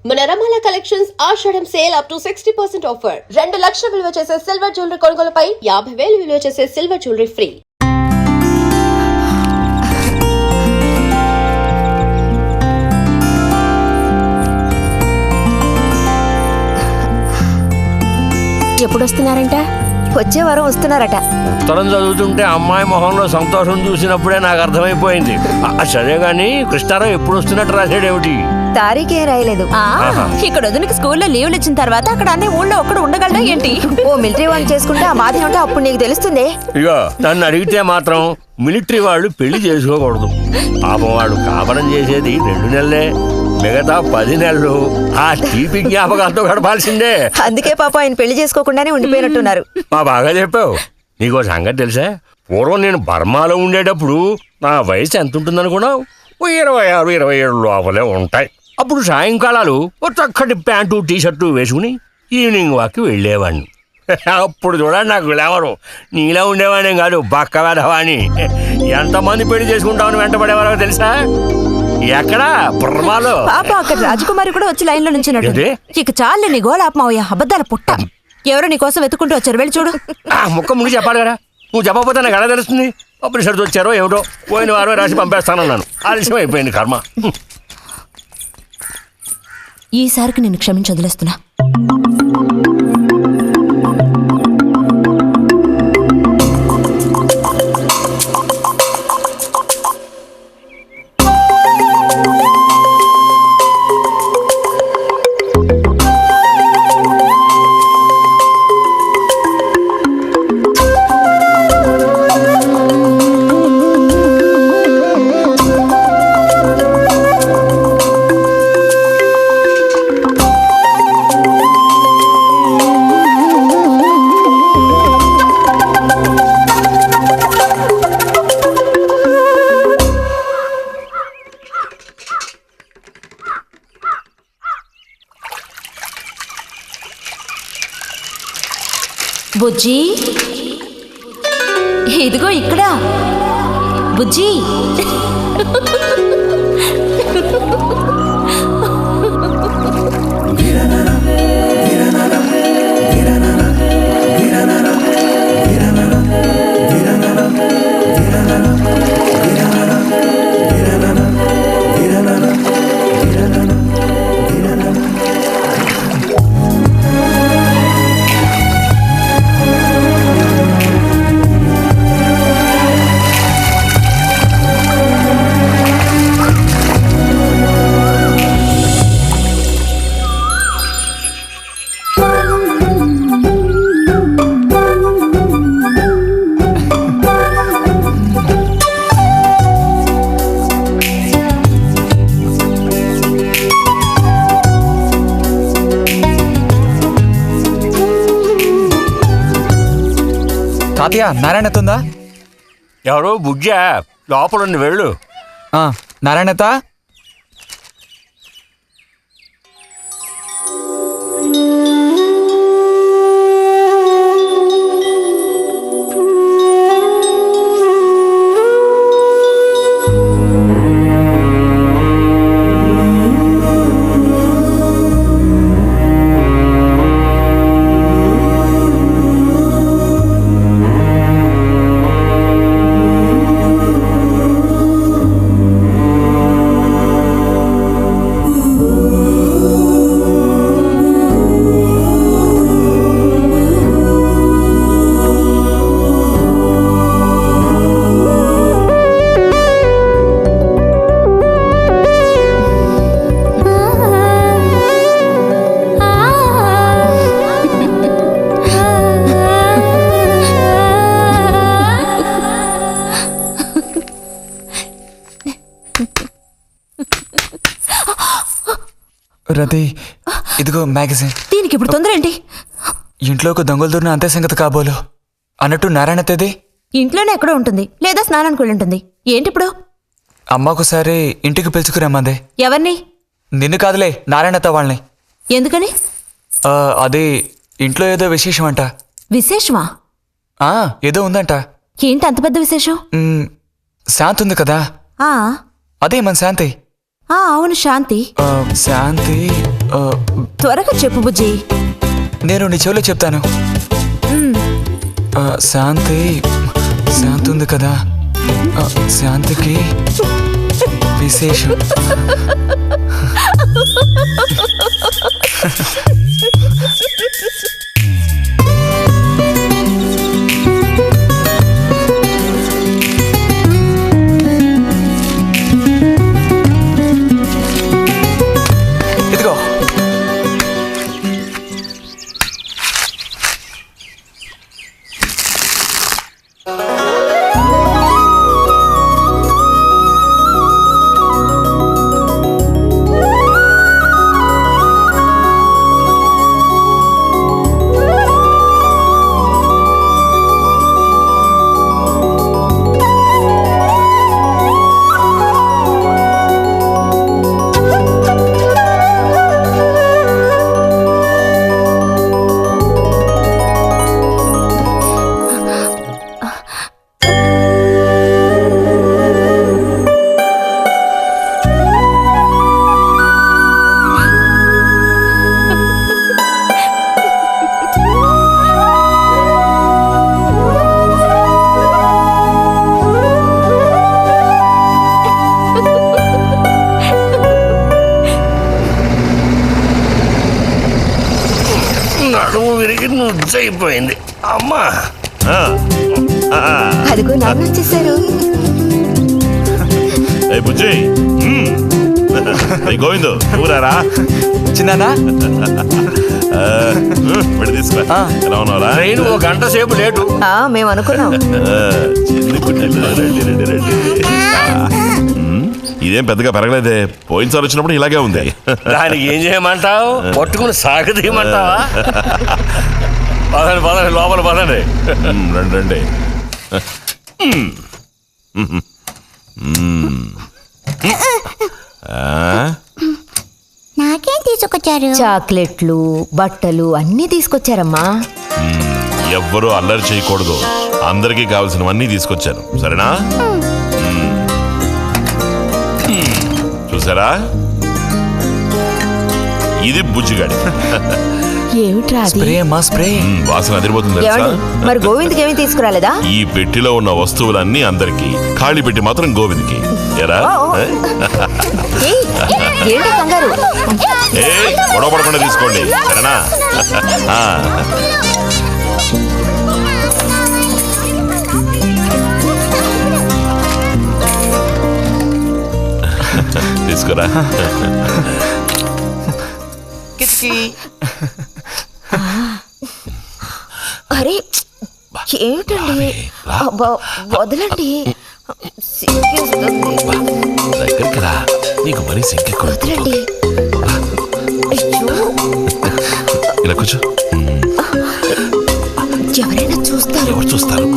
మన రమాల collections Ashadham sale up to 60% offer. 2 లక్షల విలువ చేసే సిల్వర్ జ్యువెలరీ కొనుగోలుపై 50,000 విలువ చేసే సిల్వర్ జ్యువెలరీ ఫ్రీ. ఎప్పుడు వస్తున్నారంట? వచ్చే వారం వస్తున్నారట. ఉత్తరం చదువుతుంటే అమ్మాయి మొహంలో సంతోషం చూసినప్పుడే నాకు అర్థమైపోయింది. సరే గాని కృష్ణారావు ఎప్పుడు వస్తున్నట్టు రాశాడేమిటి? తారీఖే రాయలేదు. ఇక్కడ వదినకి స్కూల్లో లీవ్లు ఇచ్చిన తర్వాత అక్కడ అన్ని ఊళ్ళో ఒక్కడు ఉండగలడా ఏంటి? ఓ మిలిటరీ వాళ్ళు చేసుకుంటే ఆ బాధ ఏమిటో అప్పుడు నీకు తెలుస్తుంది. ఇగో నన్ను అడిగితే మాత్రం మిలిటరీ వాళ్ళు పెళ్లి చేసుకోకూడదు. పాపం వాడు కాపరం చేసేది 2 నెలలే, మిగతా 10 నెలలు ఆ తీపి జ్ఞాపకాలతో గడపాల్సిందే. అందుకే పాప ఆయన పెళ్లి చేసుకోకుండానే ఉండిపోయినట్టున్నారు. బాగా చెప్పావు. నీకో సంగతి తెలుసా? పూర్వం నేను బర్మాలో ఉండేటప్పుడు నా వయసు ఎంత ఉంటుందనుకున్నావు? 26, 27 లోపలే ఉంటాయి. అప్పుడు సాయంకాలాలు ఒక చక్కటి ప్యాంటు టీషర్టు వేసుకుని ఈవినింగ్ వాక్కి వెళ్ళేవాడిని. అప్పుడు చూడండి నాకు గ్లామరు. నీలా ఉండేవాడిని కాదు, బక్క వేధవాణి. ఎంతమంది పెళ్లి చేసుకుంటామని వెంటబడేవారో తెలుసా? ఎక్కడా బర్మాలో. పాప అక్కడ రాజకుమారి కూడా వచ్చి లైన్ లో నుంచి ఇక చాలు నీ గోలాపమావయ్య, అబద్ధాల పుట్ట. ఎవరో నీ కోసం వెతుకుంటూ వచ్చారు, వెళ్ళి చూడు. ముక్క ముందు చెప్పాలి కదా, నువ్వు చెప్పకపోతే నాకు ఎలా తెలుస్తుంది? ఆఫీసర్స్ వచ్చారో ఏమిటో, పోయిన వారమే రాసి పంపేస్తానన్నాను. ఆలస్యం అయిపోయింది కర్మ. ఈసారికి నేను క్షమించి వదిలేస్తున్నా. బుజ్జి, ఇదిగో ఇక్కడ. బుజ్జి, తాతయ్య నారాయణతుందా? ఎవరు? బుజ్జా లోపల వెళ్ళు. నారాయణత, రతి, ఇదిగో మ్యాగజైన్. దీనికి ఇప్పుడు తొందర ఏంటి? ఇంట్లో ఒక దొంగలు దూరిన అంతే సంగతి కాబోలు. అన్నట్టు నారాయణతది ఇంట్లోనే ఎక్కడో ఉంటుంది, లేదా స్నానానికి వెళ్ళి ఉంటుంది. ఏంటి ఇప్పుడు? అమ్మకోసారి ఇంటికి పిలుచుకురమ్మంది. ఎవరిని? నిన్ను కాదులే, నారాయణత వాళ్ళని. ఎందుకని? అది ఇంట్లో ఏదో విశేషం అంట. విశేషమా? ఏదో ఉందంట. ఏంటి అంత పెద్ద విశేషం? శాంతి ఉంది కదా, అదే మన శాంతి. అవును శాంతి. శాంతి ఆ, త్వరగా చెప్పు బుజ్జి. నేను నీ చెవిలో చెప్తాను. శాంతి శాంతి ఉంది కదా, శాంతికి విశేషం. ఇదిగో నడుము విరిగి నుజ్జైపోయింది అమ్మా. అదిగో నాన్న వచ్చేసారు. బుజ్జి గోవిందు నువ్వురారా చిన్నానా, వెళ్ళి తీసుకురా. ఆ. ఎలా ఉన్నావురా? ట్రైన్ ఓ గంట సేపు లేటు. మేము అనుకున్నాం. చిన్ని గుడ్డలు, రండి రండి రండి. ఇదేం పెద్దగా పెరగలేదే, పోయినసారి వచ్చినప్పుడు ఇలాగే ఉంది. దానికి ఏం చేయమంటావు? పట్టుకుని సాగదీయమంటావా? పదండి పదండి, లోపల పదండి. రండి రండి. నాకేం తీసుకొచ్చారు? చాక్లెట్లు, బట్టలు అన్నీ తీసుకొచ్చారమ్మా. ఎవ్వరూ అల్లరి చేయకూడదు, అందరికీ కావాల్సినవన్నీ తీసుకొచ్చాను, సరేనా? చూసారా, ఇది బుజ్జిగాడి. ఏమిట్రా అది? స్ప్రే అమ్మా స్ప్రే. వాసన అదిరిపోతుంది తెలుసా? ఏమండి, మరి గోవింద్కి ఏమీ తీసుకురాలేదా? ఈ పెట్టిలో ఉన్న వస్తువులన్నీ అందరికి, ఖాళీ పెట్టి మాత్రం గోవింద్కి. ఎరా ఏయ్, ఏంటి కంగారు? గొడవ పడకుండా తీసుకోండి, సరేనా? ఆ. తీసుకురా. అరే ఏమిటండి, అబ్బా, వదలండి. సిగ్గేస్తుంది. దగ్గరికి రా, నీకు మరీ సింకెక్కువ. వదలండి. అయ్యో, ఇలా కూర్చో. ఎవరైనా చూస్తారు. ఎవరు చూస్తారు?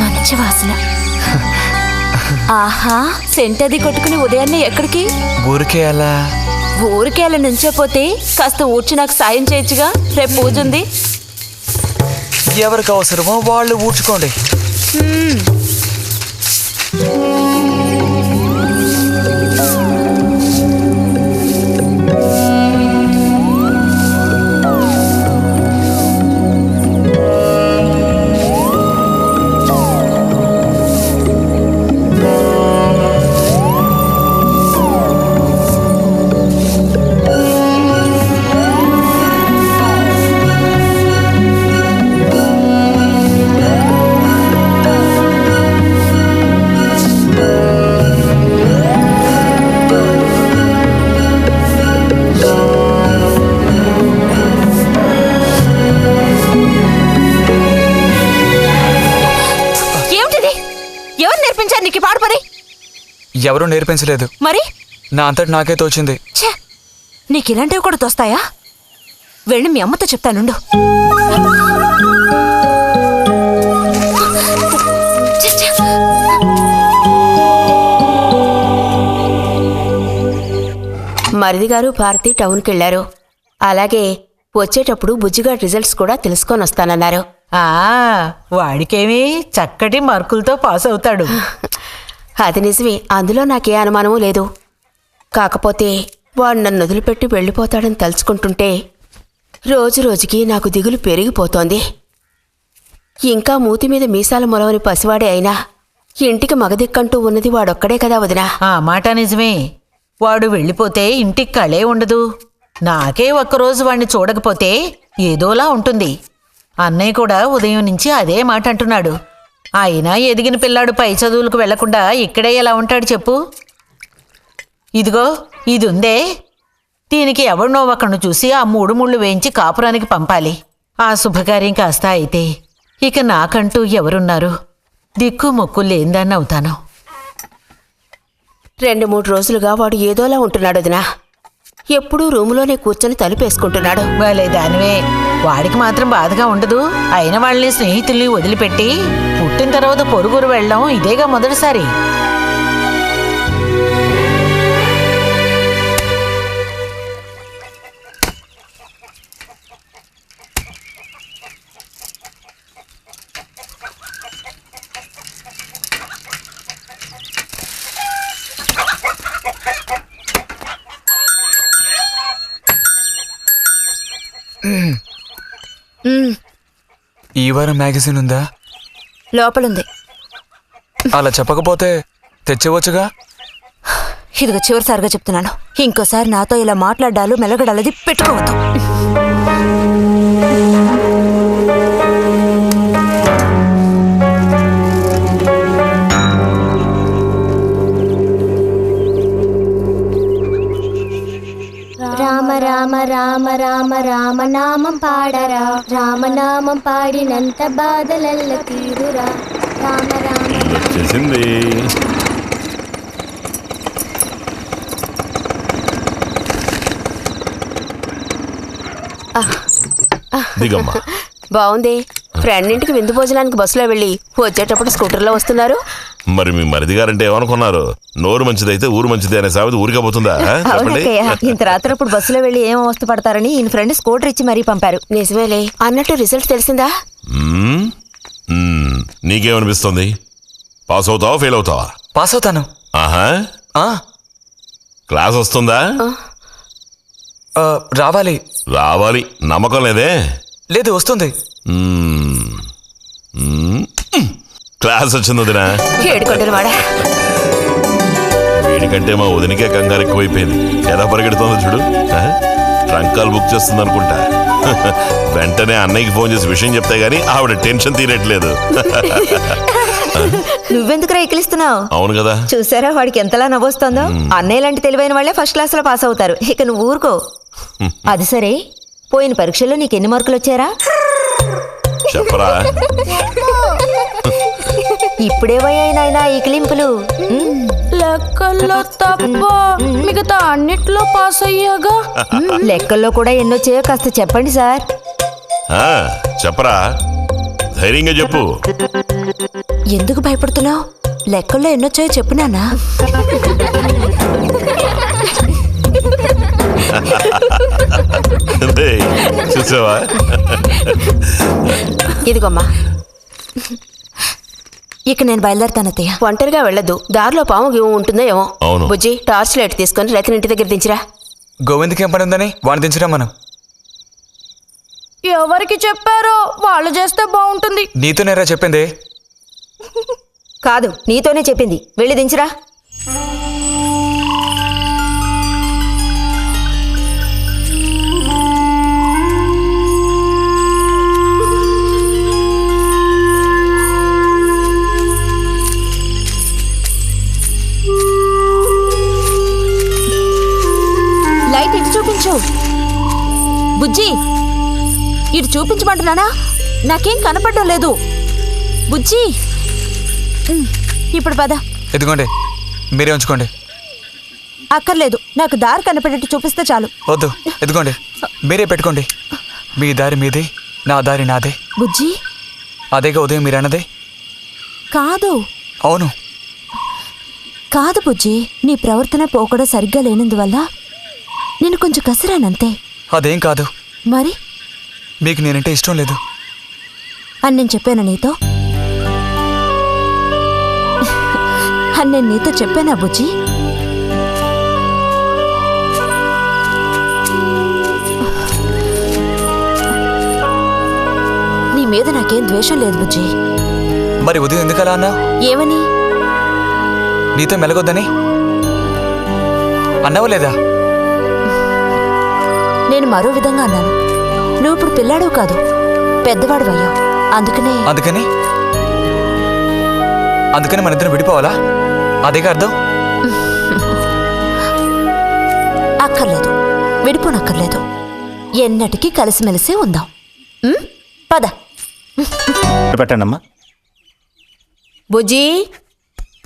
మంచి వాసన. ఆహా, సెంట్ అది కొట్టుకుని ఉదయాన్నే ఎక్కడికి? ఊరికే అలా. ఊరికే అలా నుంచోపోతే కాస్త ఊడ్చి నాకు సాయం చేయొచ్చుగా, రేపు పూజ ఉంది. ఎవరికి అవసరమో వాళ్ళు ఊడ్చుకోండి. ఎవరూ నేర్పించలేదు, మరి నా అంతటి నాకే తోచింది. ఛే, నీకు ఇలాంటివి కూడా తోస్తాయా? వెళ్ళి మీ అమ్మతో చెప్తానుండు. మరిది గారు భారతి టౌన్కి వెళ్లారు. అలాగే వచ్చేటప్పుడు బుజ్జిగాడి రిజల్ట్స్ కూడా తెలుసుకొని వస్తానన్నారు. వాడికేమి చక్కటి మార్కులతో పాస్ అవుతాడు. అది నిజమే, అందులో నాకే అనుమానమూ లేదు. కాకపోతే వాడు నన్ను వదిలిపెట్టి వెళ్ళిపోతాడని తలుచుకుంటుంటే రోజు రోజుకి నాకు దిగులు పెరిగిపోతోంది. ఇంకా మూతి మీద మీసాల మొలవని పసివాడే అయినా ఇంటికి మగదిక్కంటూ ఉన్నది వాడొక్కడే కదా వదినా. ఆ మాట నిజమే. వాడు వెళ్ళిపోతే ఇంటికి కళే ఉండదు. నాకే ఒక్కరోజు వాణ్ణి చూడకపోతే ఏదోలా ఉంటుంది. అన్నయ్య కూడా ఉదయం నుంచి అదే మాట అంటున్నాడు. అయినా ఎదిగిన పిల్లాడు పై చదువులకు వెళ్లకుండా ఇక్కడే ఎలా ఉంటాడు చెప్పు? ఇదిగో ఇది ఉందే, దీనికి ఎవరినో ఒకరిని చూసి ఆ 3 ముళ్ళు వేయించి కాపురానికి పంపాలి. ఆ శుభకార్యం కాస్త అయితే ఇక నాకంటూ ఎవరున్నారు? దిక్కు మొక్కు లేందాన్ని అవుతాను. 2-3 రోజులుగా వాడు ఏదోలా ఉంటున్నాడు వదినా. ఎప్పుడూ రూములోనే కూర్చొని తలుపేసుకుంటున్నాడు. వాళ్ళే దానివే, వాడికి మాత్రం బాధగా ఉండదు. అయిన వాళ్ళని స్నేహితుల్ని వదిలిపెట్టి పుట్టిన తర్వాత పొరుగురు వెళ్ళడం ఇదేగా మొదటిసారి. ఈ వారం మ్యాగజైన్ ఉందా? లోపలుంది. అలా చెప్పకపోతే తెచ్చేవచ్చుగా. ఇదిగో చివరిసారిగా చెప్తున్నాను, ఇంకోసారి నాతో ఇలా మాట్లాడాలు మెలగడాలది పెట్టుకోవద్దు. రామ రామ రామ రామ రామనామం పాడరా, రామనామం పాడినంత బాధలల్ల తీరురా. రామ రామ చేసింది. దిగమ్మా. బాగుంది. ఫ్రెండ్ ఇంటికి విందు భోజనానికి బస్సులో వెళ్ళి వచ్చేటప్పుడు స్కూటర్లో వస్తున్నారు. మరి మీ మరిది గారంటే ఏమనుకున్నారు? నోరు మంచిదైతే ఊరు మంచిది అనే సామెత ఊరికే పోతుందా? చెప్పండి. ఇంత రాత్రప్పుడు బస్సులో వెళ్ళి ఏం అవస్థ పడతారని ఈయన ఫ్రెండ్ స్కూటర్ ఇచ్చి మరీ పంపారు. నిజమేలే. అన్నట్టు రిజల్ట్ తెలిసిందా? నీకేమనిపిస్తుంది? పాస్ అవుతావా ఫెయిల్ అవుతావా? పాస్ అవుతాను. ఆహా. క్లాస్ వస్తుందా? రావాలి. రావాలి. నమ్మకం లేదే? లేదు, వస్తుంది. క్లాస్ వచ్చింది వదినా. ఏడుకొండలు వాడా. వీడికంటే మా వదినకే కంగారు ఎక్కువైపోయింది. ఎలా పరిగెడుతుందో చూడు. ట్రంకాలు బుక్ చేస్తుంది అనుకుంటా. వెంటనే అన్నయ్యకి ఫోన్ చేసి విషయం చెప్తే గానీ ఆవిడ టెన్షన్ తీరట్లేదు. నువ్వెందుకురా ఎక్కిలిస్తున్నావు? అవును కదా. చూసారా వాడికి ఎంతలా నవ్వొస్తుందో. అన్నయ్య లాంటి తెలివైన వాళ్ళే ఫస్ట్ క్లాస్ లో పాస్ అవుతారు. ఇక నువ్వు ఊరుకో. అది సరే, పోయిన పరీక్షల్లో నీకు ఎన్ని మార్కులు వచ్చారా? చెప్పరా. ఇప్పుడేవయ్యాయినా ఈ కిలింపులు? లెక్కల్లో తప్ప మిగతా అన్నిట్లో పాస్ అయ్యాగా. లెక్కల్లో కూడా ఎన్నొచ్చాయో కాస్త చెప్పండి సార్. చెప్పరా, ధైర్యంగా చెప్పు. ఎందుకు భయపడుతున్నావు? లెక్కల్లో ఎన్నొచ్చాయో చెప్పు నాన్నా. చూసావా? ఇదిగోమ్మా. ఇక నేను బయలుదేరుతాను అత్తయ్య. ఒంటరిగా వెళ్ళదు. దారిలో పాము గీము ఉంటుందో ఏమో. అవును. బుజ్జి, టార్చ్ లైట్ తీసుకొని రతిని ఇంటి దగ్గర దించిరా. గోవింద్కి ఏం పని ఉందని వాడిని దించరా మనం? ఎవరికి చెప్పారో వాళ్ళు చేస్తే బాగుంటుంది. నీతోనేరా చెప్పింది. కాదు, నీతోనే చెప్పింది. వెళ్ళి దించురా. లైట్ ఇటు చూపించు. బుజ్జి, ఇటు చూపించమంటున్నానా? నాకేం కనపడడం లేదు. బుజ్జి, ఇప్పుడు పద. ఎదుగోండి, మీరే ఉంచుకోండి. అక్కర్లేదు, నాకు దారి కనపడేట్టు చూపిస్తే చాలు. వద్దు, ఎదుగోండి, మీరే పెట్టుకోండి. మీ దారి మీదే, నా దారి నాదే. బుజ్జి అదేగా ఉదయం మీరు అన్నదే. కాదు అవును. కాదు బుజ్జి, నీ ప్రవర్తన పోకడ సరిగ్గా లేనందువల్ల నేను కొంచెం కసిరానంతే. అదేం కాదు. మరి మీకు నేనంటే ఇష్టం లేదు అని నేను చెప్పాను నీతో? అని నేను నీతో చెప్పానా బుజ్జి? నీ మీద నాకేం ద్వేషం లేదు బుజ్జి. మరి ఉదయం ఎందుకలా అన్నావు? ఏమని? నీతో మెలగొద్దని అన్నావు లేదా? నేను మరో విధంగా అన్నాను. నువ్వు ఇప్పుడు పిల్లాడు కాదు, పెద్దవాడు అయ్యావు. అందుకని మన ఇద్దరం విడిపోవాలా? అదేగా అర్థం? అక్కర్లేదు, విడిపోనక్కర్లేదు. ఎన్నటికీ కలిసిమెలిసి ఉందాం. పద. పెట్టండమ్మా. బుజ్జి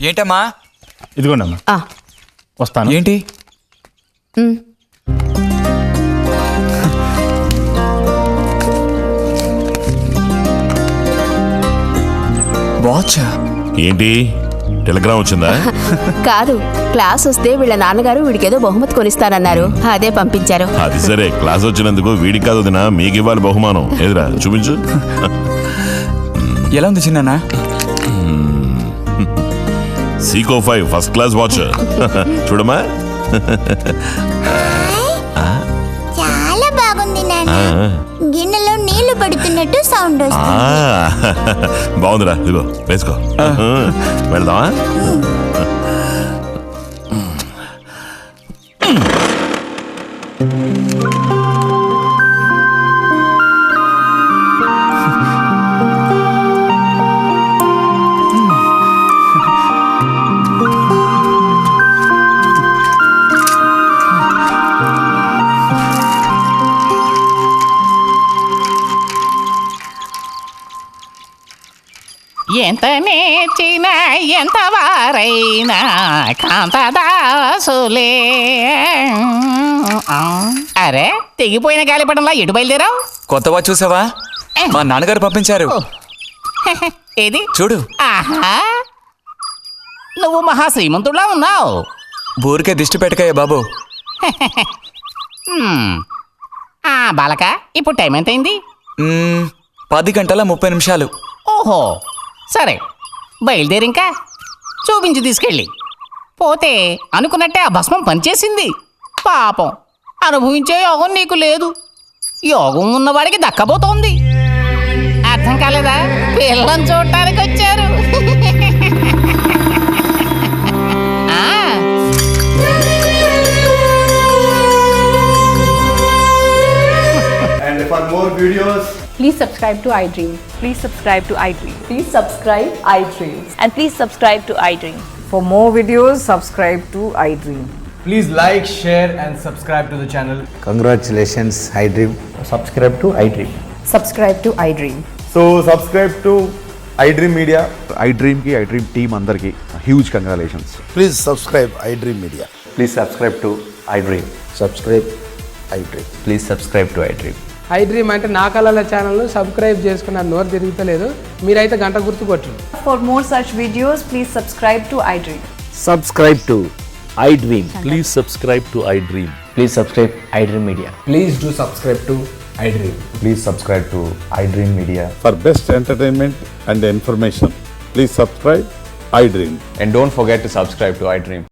ఏంటమ్మా? ఇదిగోండమ్మా, వస్తాను. ఏంటి? వాచా? ఏంటి టెలిగ్రామ్ వచ్చిందా? కాదు, క్లాస్ వస్తే వీళ్ళ నాన్నగారు వీడికేదో బహుమతి కొనిస్తానన్నారు, అదే పంపించారు. అది సరే, క్లాస్ వచ్చినందుకు వీడికి కాదు వదినా, మీకు ఇవ్వాలి బహుమానం. ఎదురా చూపించు. ఎలా ఉంది చిన్న? Seeko 5 first class watch. చూడమ్మా. చాలా బాగుంది నాన్న. గిన్నెలో నీళ్లు పడుతున్నట్టు సౌండ్ వస్తుంది. బాగుందిరా, ఇదిగో వేసుకో. వెళ్దామా? ఎంత నేర్చిన ఎంత వారైనా కాంతదాసులే. అరే, తెగిపోయిన గాలిపటంలా ఎటు బయలుదేరావు? కొత్త వాచ్ చూసావా? మా నాన్నగారు పంపించారు. ఏది చూడు. ఆహా, నువ్వు మహా శ్రీమంతుడులా ఉన్నావు. ఊరికే దిష్టి పెట్టకాయ బాబు. బాలక, ఇప్పుడు టైం ఎంత అయింది? 10:30 ఓహో, సరే బయలుదేరి. ఇంకా చూపించి తీసుకెళ్ళి. పోతే అనుకున్నట్టే ఆ భస్మం పనిచేసింది. పాపం, అనుభవించే యోగం నీకు లేదు. యోగం ఉన్నవాడికి దక్కబోతోంది. అర్థం కాలేదా? పిల్లని చూడటానికి వచ్చారు. And for more videos, Please subscribe to iDream. Please subscribe to iDream. Please subscribe iDream. And please subscribe to iDream. For more videos, subscribe to iDream. please like, share and subscribe to the channel. Congratulations, iDream. Subscribe to iDream. Subscribe to iDream. So subscribe to iDream Media. iDream ki iDream team andarki huge congratulations. Please subscribe iDream Media. Please subscribe to iDream. Subscribe iDream. Please subscribe to iDream. iDream అంటే నా కళల ఛానల్ను subscribe చేసుకున్న నోరు తిరుగుతలేదు. మీరైతే గంట గుర్తు కొట్టండి. For more such videos, please subscribe to iDream. Subscribe to iDream. Please subscribe to iDream. Please subscribe iDream Media. Please do subscribe to iDream. Please subscribe to iDream Media. For best entertainment and information, please subscribe iDream. And don't forget to subscribe to iDream.